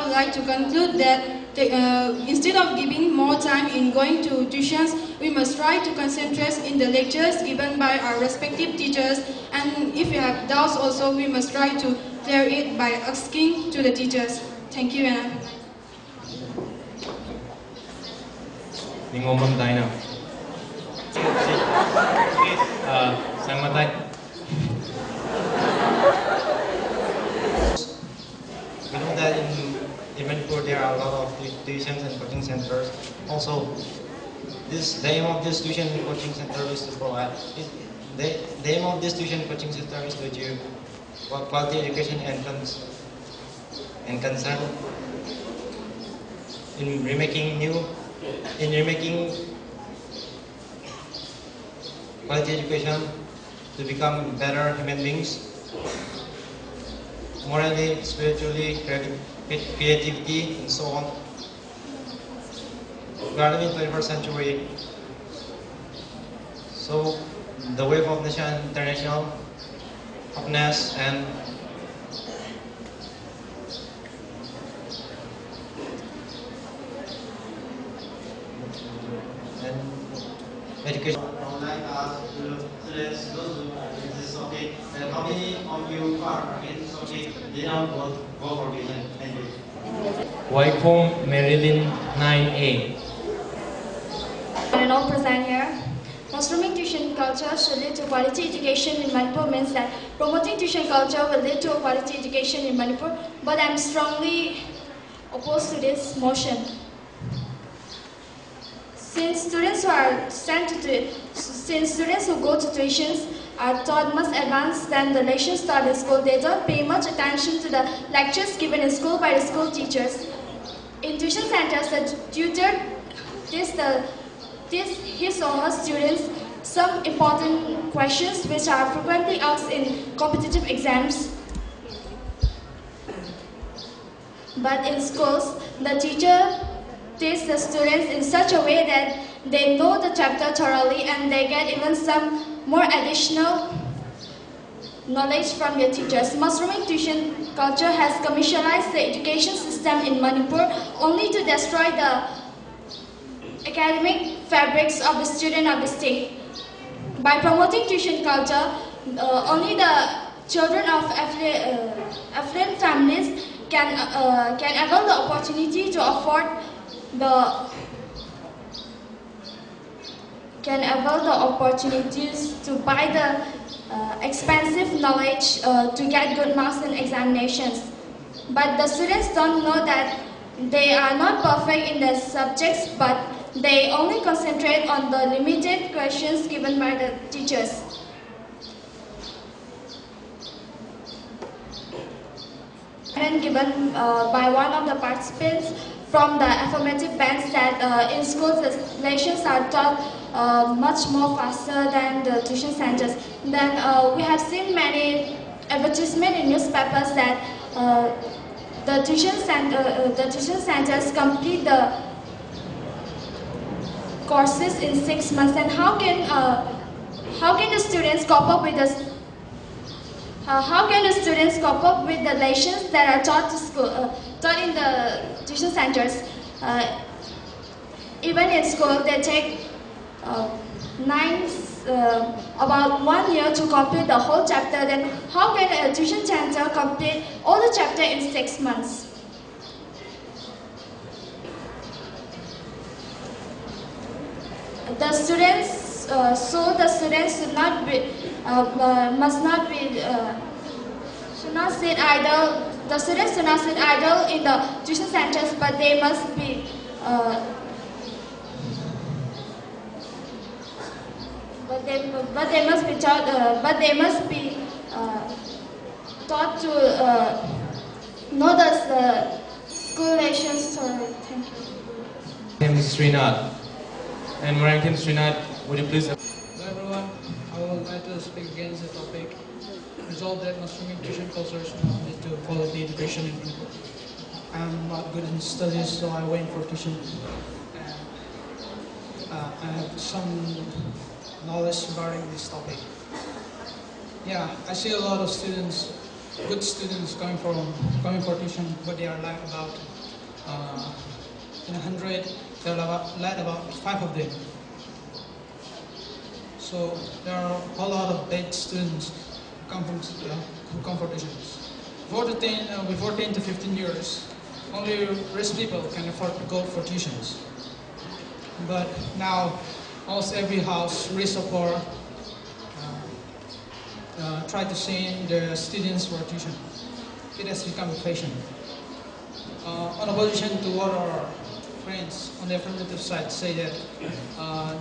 would like to conclude that instead of giving more time in going to tuitions, we must try to concentrate in the lectures given by our respective teachers. And if we have doubts also, we must try to clear it by asking to the teachers. Thank you, Anna. Ningomam tayo na. Sama tayo. We know that in Manipur there are a lot of tuitions and coaching centers. Also, the aim of this tuition and coaching center is to provide. The aim of this tuition and coaching center is to achieve quality education and concern in remaking quality education to become better human beings, morally, spiritually, creativity, and so on. We are living in the 21st century, so the wave of national international openness and education. Online class to students, those who are this okay. And how many of you are against okay? They don't go for vision. Thank you. Wycombe Marilyn 9A. And all present here. Fostering tuition culture should lead to quality education in Manipur means that promoting tuition culture will lead to quality education in Manipur, but I'm strongly opposed to this motion. Since students who go to tuitions are taught much advanced than the lectures taught in school, they don't pay much attention to the lectures given in school by the school teachers. In tuition centers, the tutor teaches his or her students some important questions which are frequently asked in competitive exams. But in schools, the teacher teach the students in such a way that they know the chapter thoroughly and they get even some more additional knowledge from their teachers. Mushrooming tuition culture has commercialized the education system in Manipur only to destroy the academic fabrics of the student of the state. By promoting tuition culture, only the children of affluent families can avail the opportunity to afford opportunities to buy the expensive knowledge to get good marks in examinations. But the students don't know that they are not perfect in their subjects, but they only concentrate on the limited questions given by the teachers. And given by one of the participants from the affirmative bands that in schools the lessons are taught much more faster than the tuition centers. Then we have seen many advertisements in newspapers that the tuition centers complete the courses in 6 months. And how can the students cope up with this? How can the students cope up with the lessons that are taught in the tuition centers? Even in school, they take about 1 year to complete the whole chapter. Then how can a tuition center complete all the chapter in 6 months? The students, should not sit idle. The students should not sit idle in the tuition centers, but they must be taught to know the school lessons. Sorry, thank you. My name is Srinath. And Morankim Srinath, would you please? Hello everyone, I would like to speak against the topic. Resolve that mushrooming tuition culture should not lead to quality education in Manipur. I am not good in studies, so I went for tuition. I have some knowledge regarding this topic. Yeah, I see a lot of students, good students coming for tuition, but they are lack about in 100, there are about 5 of them. So there are a whole lot of bad students who come for tuitions. Before 10 to 15 years, only rich people can afford to go for tuitions. But now, almost every house, rich or poor, try to send their students for tuition. It has become a fashion. On opposition to what our friends on the affirmative side say that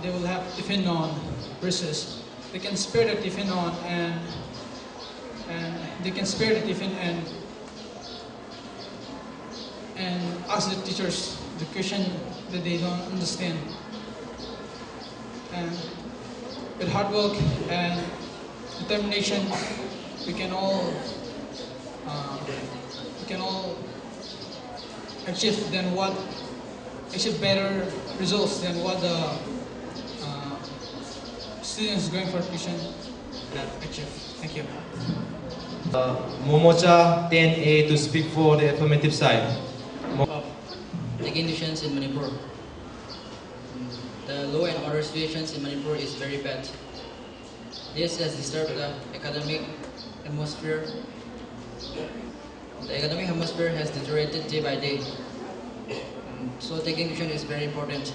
they will have tiffin on recess. They can spare the tiffin on and they can spare the tiffin and ask the teachers the question that they don't understand. And with hard work and determination, we can all achieve better results than what the students going for tuition achieve. Thank you. Momocha 10A to speak for the affirmative side. Of taking tuitions in Manipur. The law and order situations in Manipur is very bad. This has disturbed the academic atmosphere. The academic atmosphere has deteriorated day by day. So taking tuition is very important.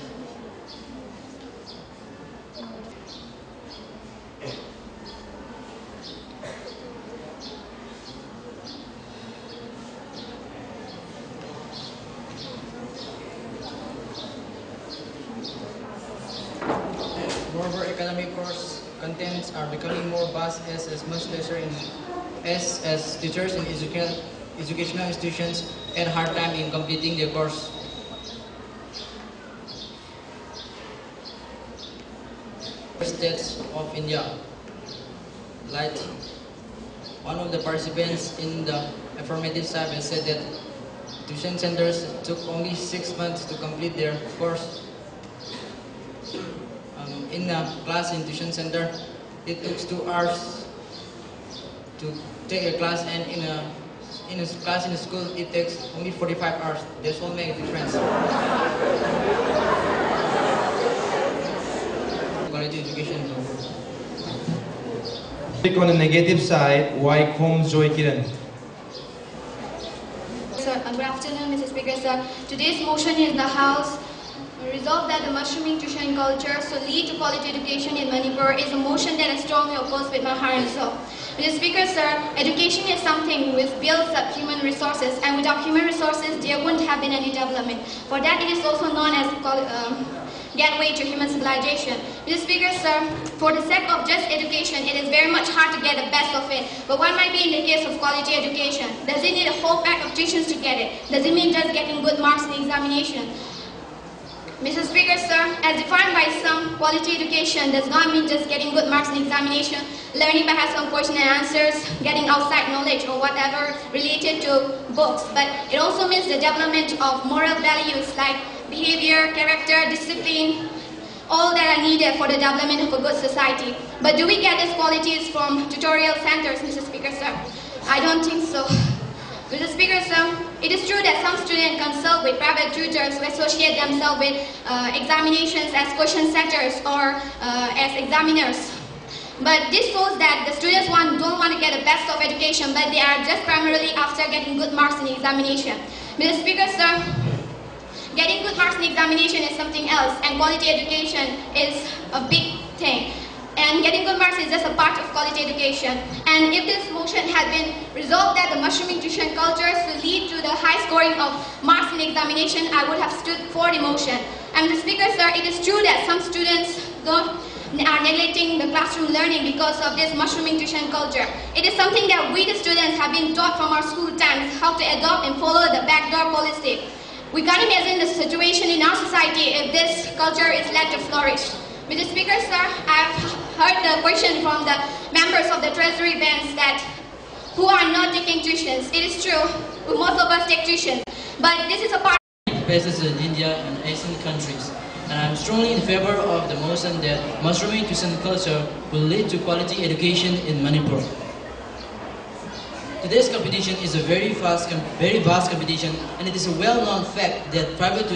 Moreover, academic course contents are becoming more vast as much lesser as teachers in educational institutions had hard time in completing their course. States of India. Like one of the participants in the affirmative survey said that tuition centers took only 6 months to complete their course. In a class in tuition center, it took 2 hours to take a class, and in a class in a school, it takes only 45 hours. This will make a difference. Quality education is over. Speak on the negative side, why Kom Joy Kiran? Sir, good afternoon, Mr. Speaker, sir. Today's motion in the House resolved that the mushrooming tuition culture so lead to quality education in Manipur is a motion that I strongly oppose with my heart and soul. Mr. Speaker, sir, education is something which builds up human resources, and without human resources, there wouldn't have been any development. For that, it is also known as gateway to human civilization. Mr. Speaker, sir, for the sake of just education, it is very much hard to get the best of it. But what might be in the case of quality education? Does it need a whole pack of tuitions to get it? Does it mean just getting good marks in the examination? Mr. Speaker, sir, as defined by some, quality education does not mean just getting good marks in the examination, learning by some question and answers, getting outside knowledge or whatever related to books. But it also means the development of moral values like behavior, character, discipline, all that are needed for the development of a good society. But do we get these qualities from tutorial centers, Mr. Speaker, sir? I don't think so. Mr. Speaker, sir, it is true that some students consult with private tutors who associate themselves with examinations as question setters or as examiners. But this shows that the students don't want to get the best of education, but they are just primarily after getting good marks in the examination. Mr. Speaker, sir, getting good marks in the examination is something else, and quality education is a big thing. And getting good marks is just a part of quality education. And if this motion had been resolved that the mushrooming tuition cultures will lead to the high scoring of marks in the examination, I would have stood for the motion. And Mr. Speaker, sir, it is true that some students are neglecting the classroom learning because of this mushrooming tuition culture. It is something that we, the students, have been taught from our school times how to adopt and follow the backdoor policy. We can't imagine the situation in our society if this culture is let to flourish. Mr. Speaker, sir, I've heard the question from the members of the Treasury Banks that who are not taking tuitions. It is true, most of us take tuitions, but this is a part Bases in India and Asian countries. And I'm strongly in favor of the motion that mushrooming tuition culture will lead to quality education in Manipur. today's competition is a very vast competition, and it is a well-known fact that private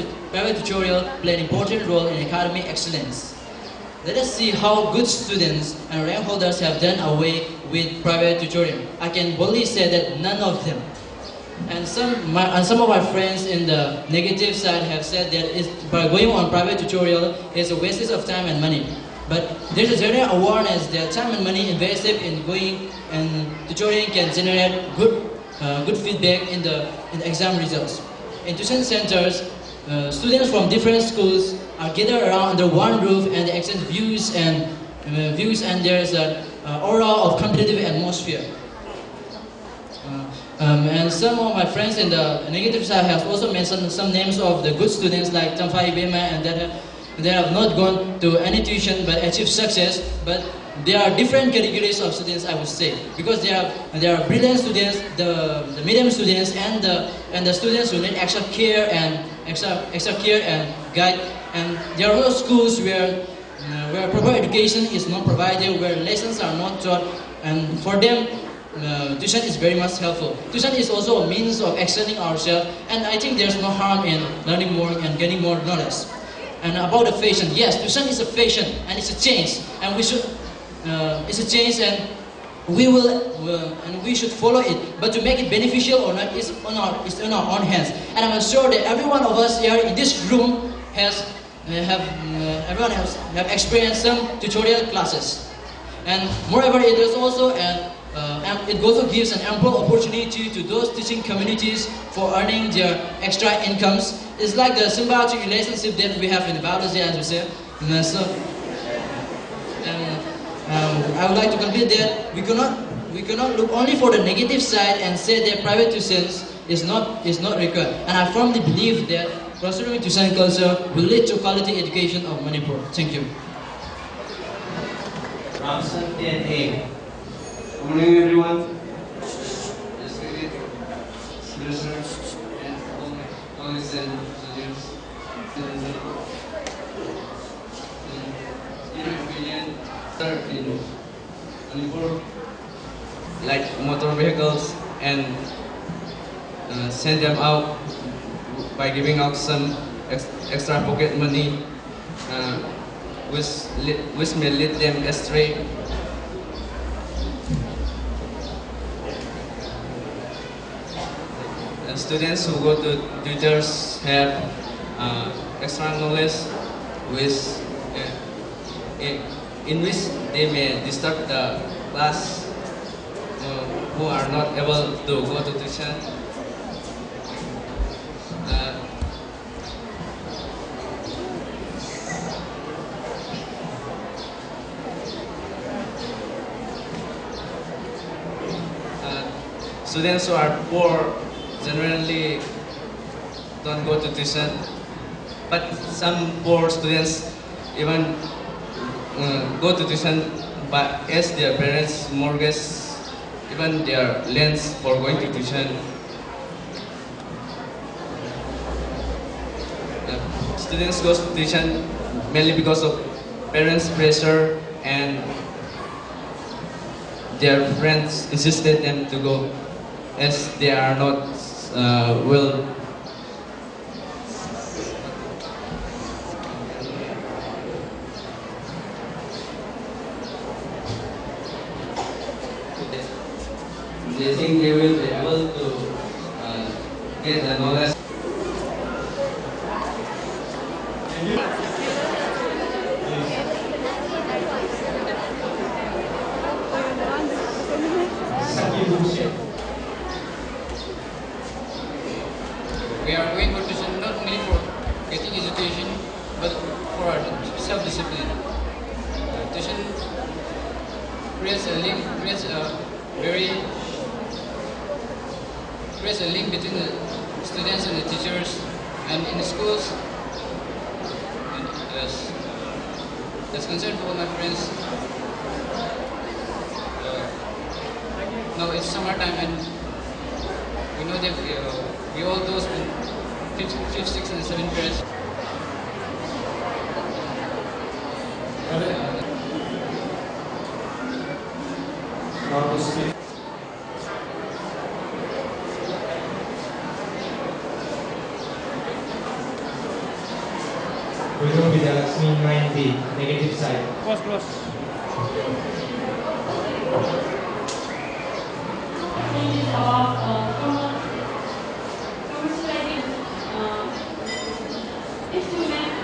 tutorial play an important role in academic excellence. Let us see how good students and rank holders have done away with private tutoring. I can boldly say that none of them. And some of my friends in the negative side have said that by going on private tutorial is a waste of time and money. But there's a general awareness that time and money invested in going and tutoring can generate good feedback in the exam results. In tuition centers, students from different schools are gathered around under one roof and they exchange views and there's an aura of competitive atmosphere. And some of my friends in the negative side have also mentioned some names of the good students like Tamfai Bema and that have not gone to any tuition but achieved success. But there are different categories of students, I would say, because there are brilliant students, the medium students, and the students who need extra care and guide. And there are also schools where proper education is not provided, where lessons are not taught, and for them. Tuition is very much helpful. Tuition is also a means of extending ourselves, and I think there's no harm in learning more and getting more knowledge. And about the fashion, yes, tuition is a fashion and it's a change, and we should it's a change, and we should follow it. But to make it beneficial or not is in our own hands. And I'm sure that every one of us here in this room everyone have experienced some tutorial classes, and moreover, it is also and it also gives an ample opportunity to those teaching communities for earning their extra incomes. It's like the symbiotic relationship that we have in biology, as we say. I would like to conclude that we cannot look only for the negative side and say that private tuitions is not required. And I firmly believe that fostering tuition culture will lead to quality education of Manipur. Thank you. Ramson 10A. Good morning, everyone. Respected listeners and colleagues and students. In my opinion, start in Manipur, like motor vehicles, and send them out by giving out some extra pocket money, which may lead them astray. Students who go to tutors have extra knowledge in which they may disturb the class who are not able to go to tuition. Students who are poor generally don't go to tuition, but some poor students even go to tuition but ask their parents mortgage even their lands for going to tuition. Students go to tuition mainly because of parents' pressure and their friends insisted them to go, as they are not well. They think they will be able to get the knowledge. We are going for tuition not only for getting education, but for self-discipline. Tuition creates a link between the students and the teachers, and in the schools. And as concerned for all my friends, now it's summertime and we know that we all those in 5th, 6th and 7th grades. We're going with the mean 90, negative side. Close, close.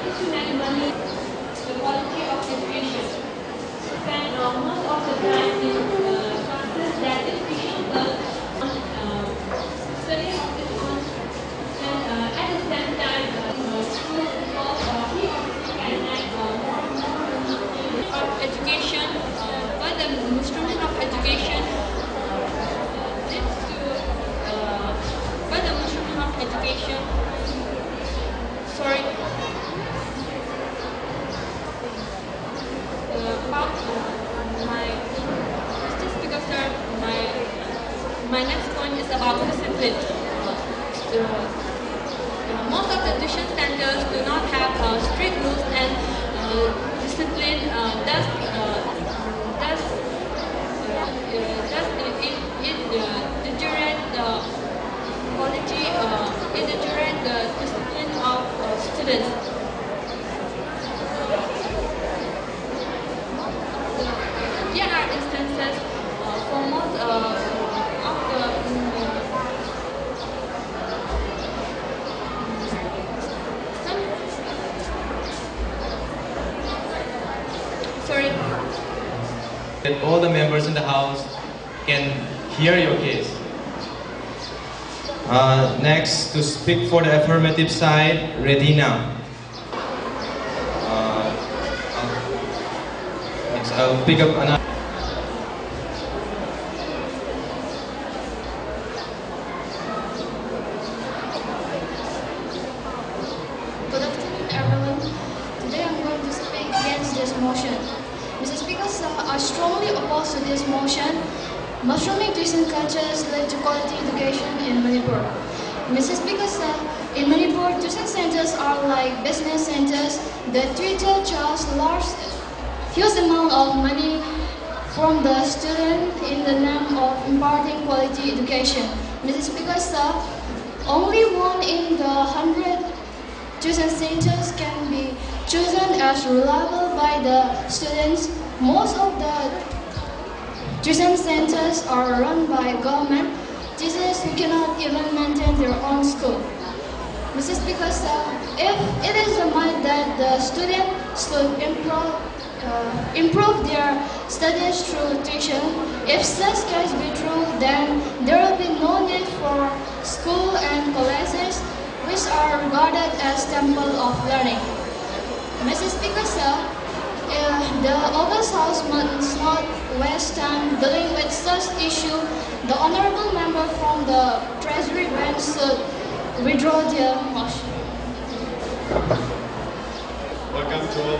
Instrument money, the quality of education. Spend most of the time in classes that education does study of its own, and at the same time, school involves he or she can add more of education, but the instrument of education leads to, but the instrument of education, sorry, about just because my next point is about discipline. Most of the tuition centers do not have strict rules, and discipline does deteriorate the quality, it deteriorate the discipline of students. There are instances for most of the sorry. That all the members in the house can hear your case. Next, to speak for the affirmative side, ready now. Next, I'll pick up another. Good afternoon, everyone. Today I'm going to speak against this motion. Mr. Speaker, sir, I strongly oppose to this motion. Mushrooming tuition cultures lead to quality education in Manipur. Mr. Speaker, sir, in Manipur, tuition centers are like business centers that tutor charge huge amount of money from the student in the name of imparting quality education. Mr. Speaker, sir, only 1 in the 100 tuition centers can be chosen as reliable by the students. Most of the tuition centers are run by government teachers who cannot even maintain their own school. Mr. Speaker, sir, if it is the mind that the student should improve their studies through tuition, if such case be true, then there will be no need for school and colleges, which are regarded as temple of learning. Mr. Speaker, sir, the August House must not waste time dealing with such issue. The honorable member from the Treasury branch should withdraw their motion. Welcome to all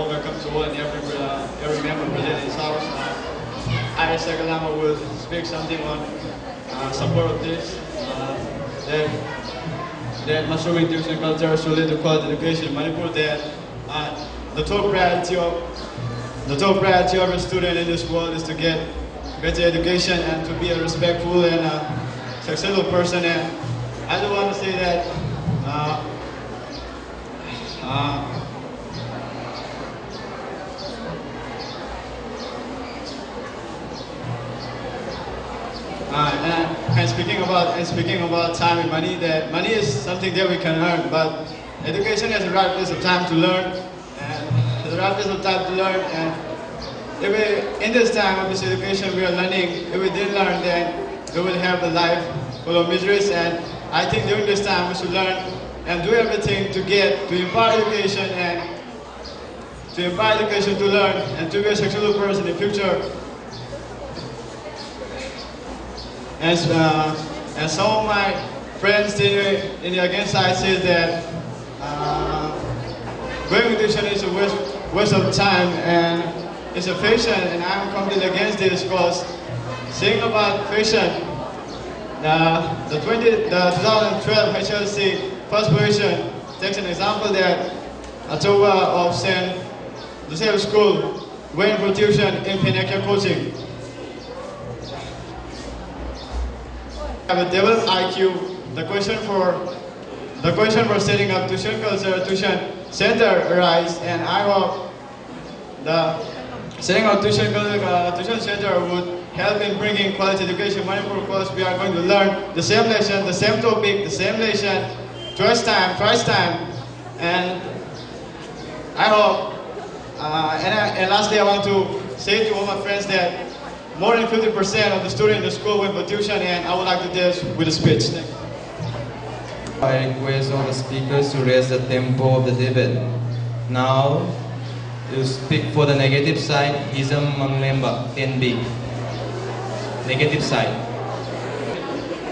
welcome to all and every member present in this house. I, Sagalama, will speak something on support of this. That mushrooming tuition culture should lead to quality education in Manipur. That the top priority of a student in this world is to get better education and to be a respectful and successful person. And I just want to say that and speaking about time and money, that money is something that we can earn, but education is the right place of time to learn, and the right place of time to learn. And if we, in this time of this education we are learning, if we didn't learn, then we will have a life full of miseries. And I think during this time we should learn and do everything to impart education and to learn and to be a successful person in the future. And some of my friends in the against side say that going to tuition is a waste of time and it's a fashion, and I'm completely against this because saying about fashion, the 2012 HLC first position takes an example that October of St. Joseph School went for tuition in Pinnacle coaching. Have a developed IQ. The question for setting up tuition culture, tuition center arise, and I hope the setting of tuition center would help in bringing quality education Manipur, because we are going to learn the same lesson, the same topic, the same lesson, twice time, and I hope, and lastly I want to say to all my friends that more than 50% of the students in the school went for tuition, and I would like to do this with a speech. Thank you. I request all the speakers to raise the tempo of the debate. Now, to speak for the negative side, Hizam Manglemba, 10B. Negative side.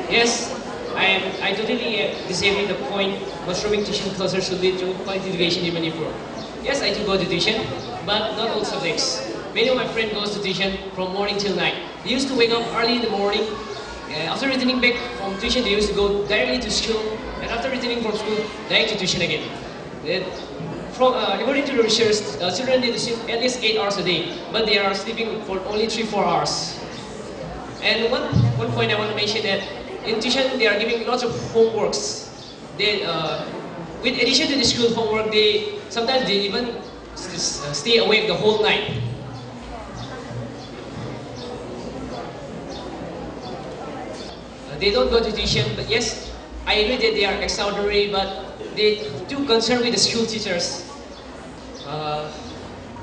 Yes, I totally disagree with the point mushrooming tuition culture should lead to quality education in Manipur. Yes, I do go to tuition, but not all subjects. Many of my friends goes to tuition from morning till night. They used to wake up early in the morning. After returning back from tuition, they used to go directly to school, and after returning from school, direct to tuition again. According to the research, children need to sleep at least 8 hours a day, but they are sleeping for only 3-4 hours. And one point I want to mention that in tuition they are giving lots of homeworks. They, with addition to the school homework, sometimes they even stay awake the whole night. They don't go to tuition, but yes, I agree that they are extraordinary, but they too concerned with the school teachers.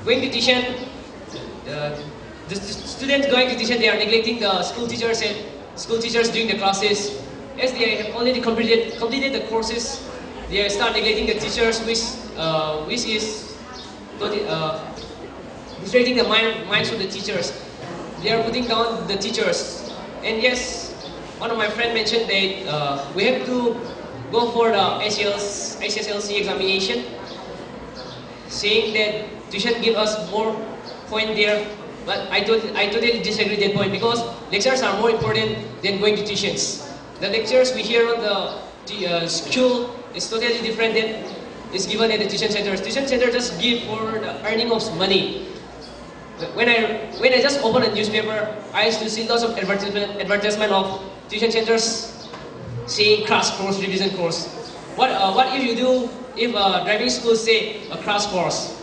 Going to tuition, the students going to tuition, they are neglecting the school teachers and school teachers doing the classes. Yes, they have already completed the courses. They start neglecting the teachers, which is distracting the minds of the teachers. They are putting down the teachers. And yes, one of my friends mentioned that we have to go for the SSLC examination, saying that tuition give us more point there. But I totally disagree with that point, because lectures are more important than going to tuitions. The lectures we hear on the school is totally different than is given at the tuition centers. Tuition centers just give for the earning of money. When I just open a newspaper, I used to see lots of advertisement of tuition centers saying crash course, revision course. What if you do if driving school say a crash course?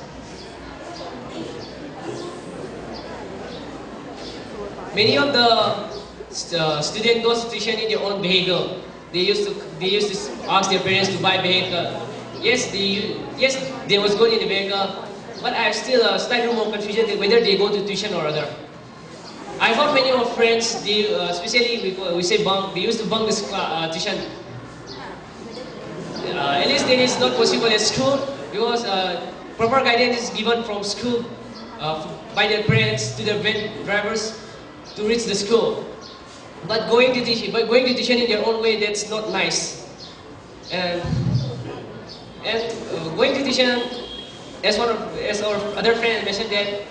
Many of the students go to tuition in their own vehicle. They used to ask their parents to buy vehicle. Yes, they was good in the vehicle, but I have still a slightly more confusion whether they go to tuition or other. I found many of my friends, especially we say bunk, they used to bunk this tuition. At least then it's not possible at school, because proper guidance is given from school by their parents to their van drivers to reach the school. But going to tuition in their own way, that's not nice. And going to tuition, as our other friend mentioned, that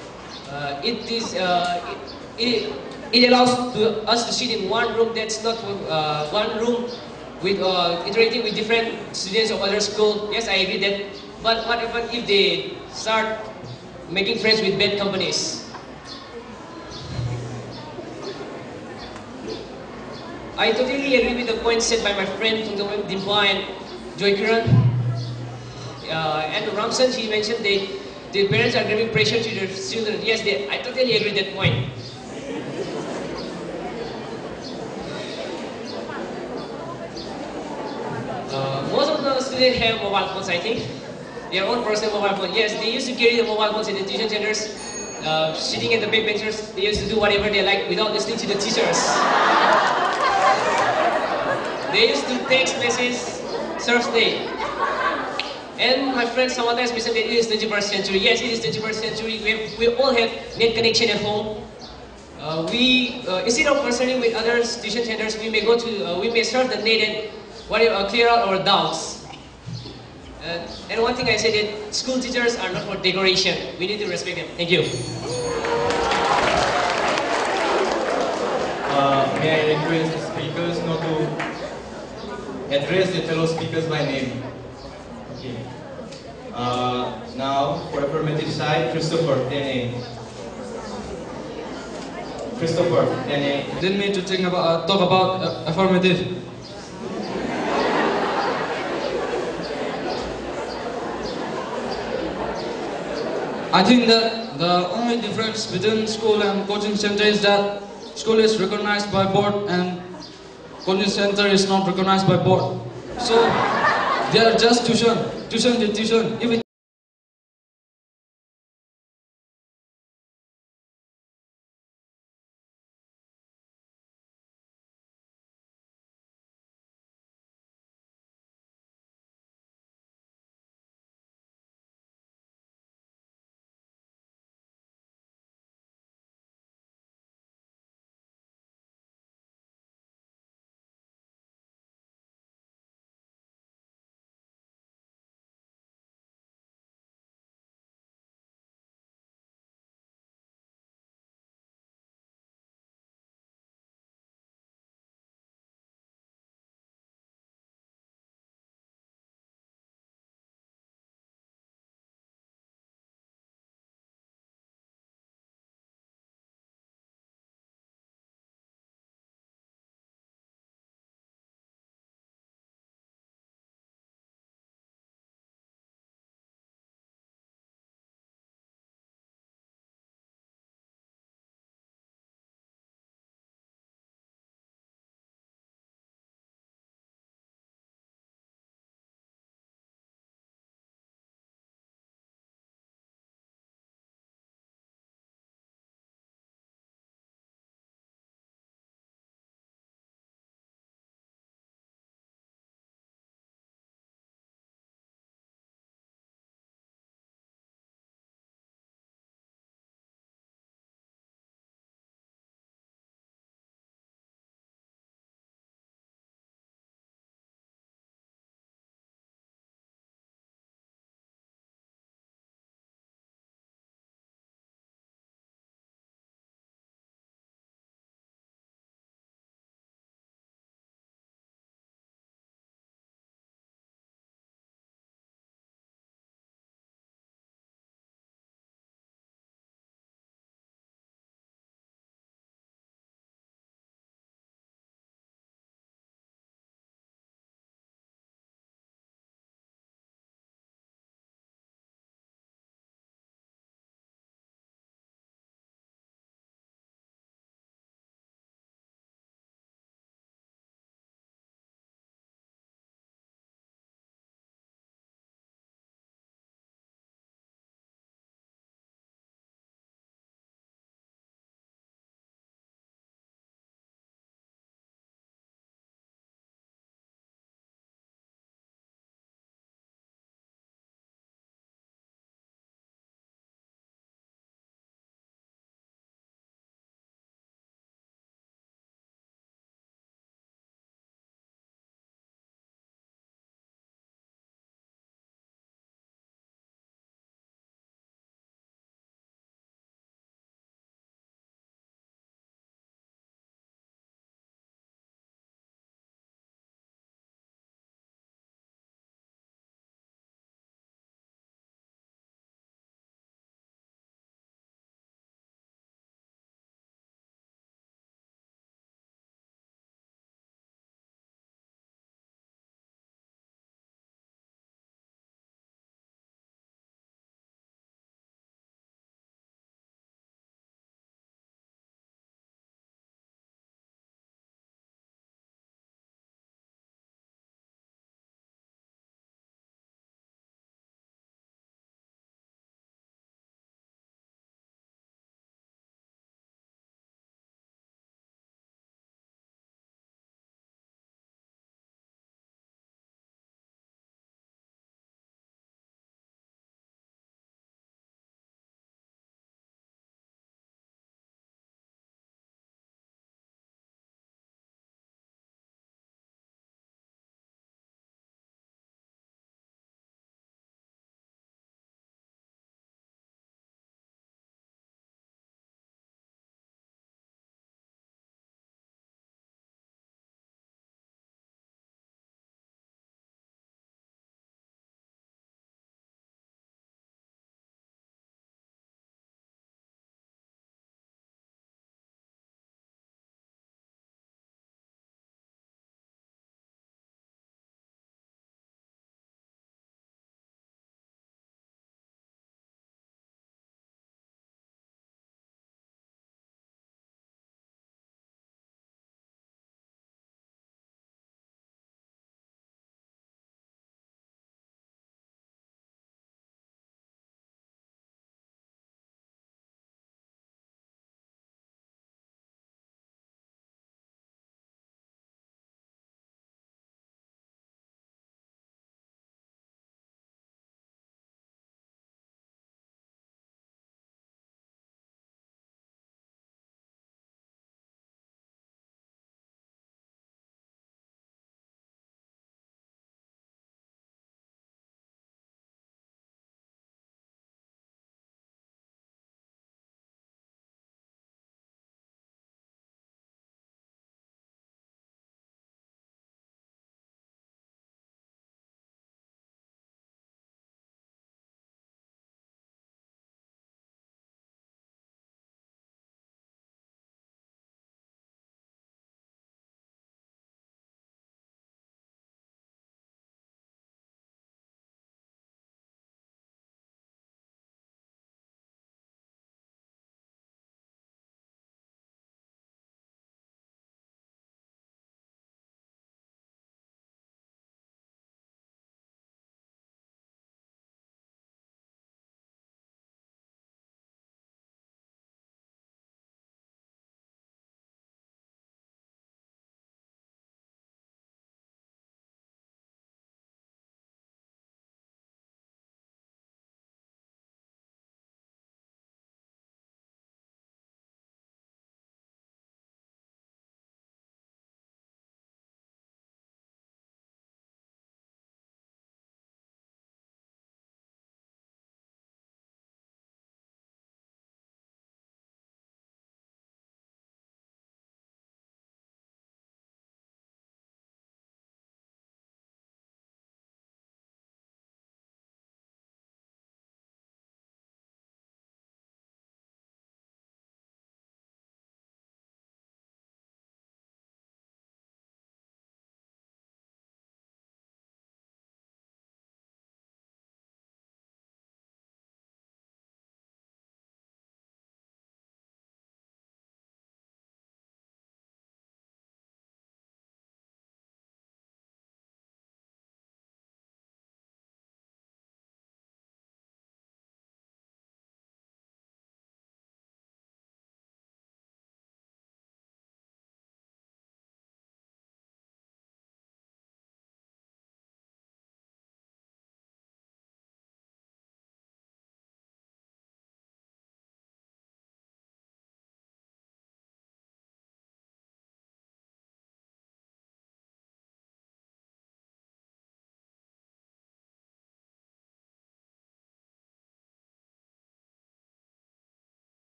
it allows us to sit in one room. That's not one room with interacting with different students of other school. Yes, I agree that. But what if they start making friends with bad companies? I totally agree with the points said by my friend Tungdawem Dimpa and Joy Kiran. And Ramsan, he mentioned the parents are giving pressure to their children. Yes, I totally agree with that point. Most of the students have mobile phones, I think. Their own personal mobile phone. Yes, they used to carry the mobile phones in the tuition centers, sitting at the backbenchers. They used to do whatever they like without listening to the teachers. They used to text message Thursday. And my friend Samantha has mentioned that it is the 21st century. Yes, it is the 21st century. We all have net connection at home. Instead of concerning with other tuition centers, we may surf the net and clear out our doubts. And one thing I said that school teachers are not for decoration. We need to respect them. Thank you. May I request the speakers not to address the fellow speakers by name. Okay. Now, for affirmative side, Christopher, 10A. Christopher, 10A. Didn't mean to talk about affirmative. I think that the only difference between school and coaching center is that school is recognized by board and coaching center is not recognized by board. So they are just tuition to tuition. If it